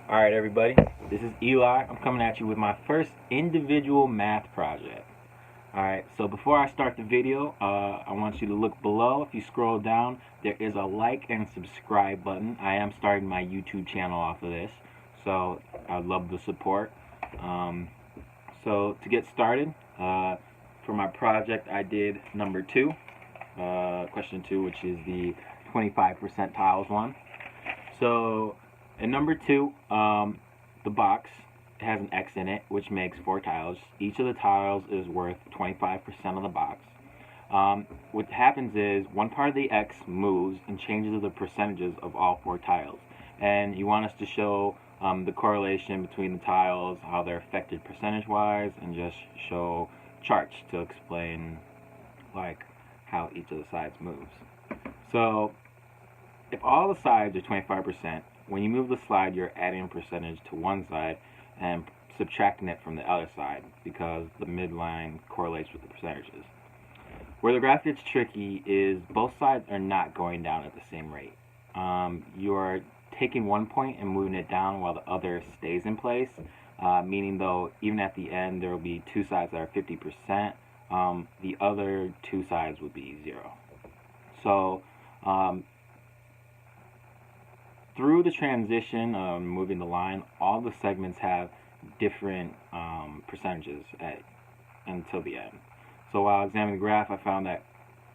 Alright everybody, this is Eli. I'm coming at you with my first individual math project. Alright, so before I start the video, I want you to look below. If you scroll down, there is a like and subscribe button. I am starting my YouTube channel off of this, so I'd love the support. So to get started, for my project I did number 2, question 2, which is the 25 percentiles one. So in number 2, the box has an X in it, which makes 4 tiles. Each of the tiles is worth 25% of the box. What happens is one part of the X moves and changes the percentages of all 4 tiles. And you want us to show the correlation between the tiles, how they're affected percentage-wise, and just show charts to explain like how each of the sides moves. So if all the sides are 25%, when you move the slide, you're adding a percentage to one side and subtracting it from the other side because the midline correlates with the percentages. Where the graph gets tricky is both sides are not going down at the same rate. You're taking one point and moving it down while the other stays in place, meaning though even at the end there will be 2 sides that are 50%, the other 2 sides would be 0. So through the transition of moving the line, all the segments have different percentages until the end. So while examining the graph, I found that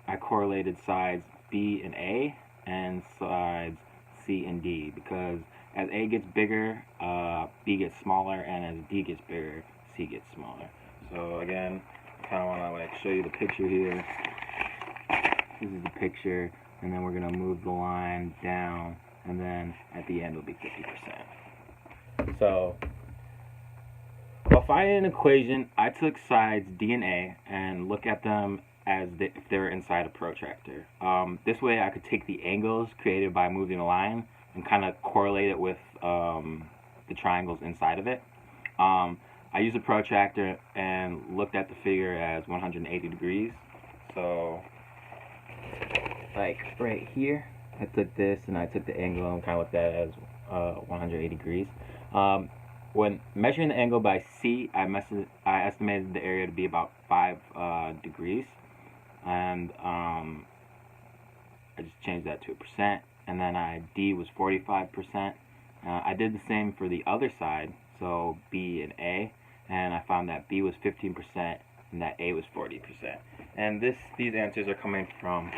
I correlated sides B and A and sides C and D, because as A gets bigger, B gets smaller, and as D gets bigger, C gets smaller. So again, I kind of want to show you the picture here. This is the picture, and then we're going to move the line down, and then at the end it'll be 50%. So while finding an equation, I took sides D and A and look at them as if they were inside a protractor. This way I could take the angles created by moving a line and kind of correlate it with the triangles inside of it. I used a protractor and looked at the figure as 180 degrees. So like right here, I took this and I took the angle and kind of looked at it as 180 degrees. When measuring the angle by C, I estimated the area to be about 5 degrees, and I just changed that to a percent, and then D was 45%. I did the same for the other side, so B and A, and I found that B was 15% and that A was 40%. And these answers are coming from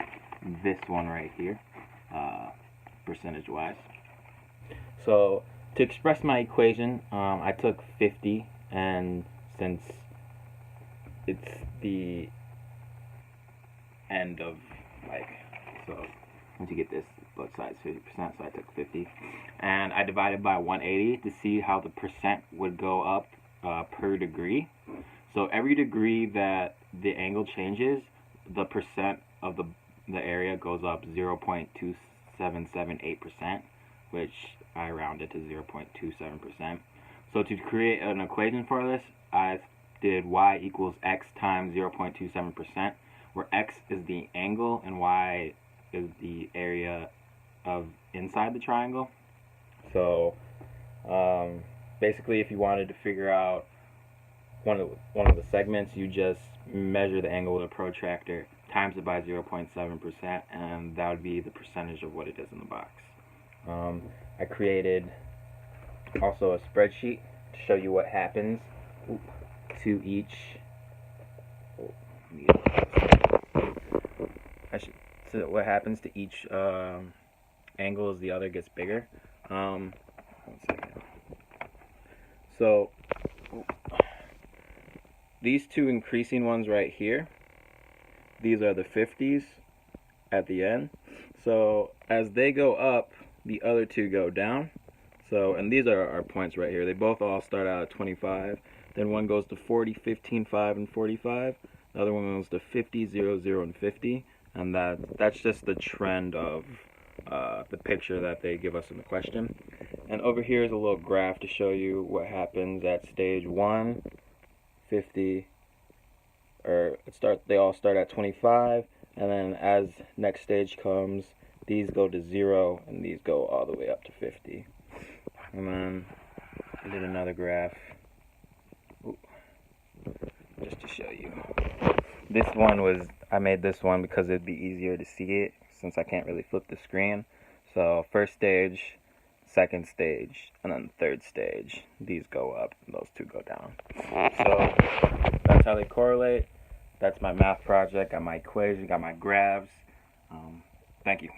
this one right here, percentage-wise. So to express my equation, I took 50, and since it's the end of, so once you get this, both sides 50%, so I took 50. And I divided by 180 to see how the percent would go up per degree. So every degree that the angle changes, the percent of the area goes up 0.2778%, which I rounded to 0.27%. So to create an equation for this, I did y equals x times 0.27%, where x is the angle and y is the area of inside the triangle. So basically, if you wanted to figure out one of the segments, you just measure the angle with a protractor, times it by 0.7%, and that would be the percentage of what it is in the box. I created also a spreadsheet to show you what happens to each. So what happens to each angle as the other gets bigger. One second. So these two increasing ones right here, these are the 50s at the end. So as they go up, the other two go down. So, and these are our points right here. They both all start out at 25. Then one goes to 40, 15, 5, and 45. The other one goes to 50, 0, 0, and 50. And that's just the trend of the picture that they give us in the question. And over here is a little graph to show you what happens at stage 1, 50, they all start at 25, and then as next stage comes, these go to 0, and these go all the way up to 50. And then I did another graph. Ooh, just to show you. This one was, I made this one because it'd be easier to see it since I can't really flip the screen. So first stage, second stage, and then third stage. These go up and those two go down. So that's how they correlate. That's my math project. Got my equation, got my graphs. Thank you.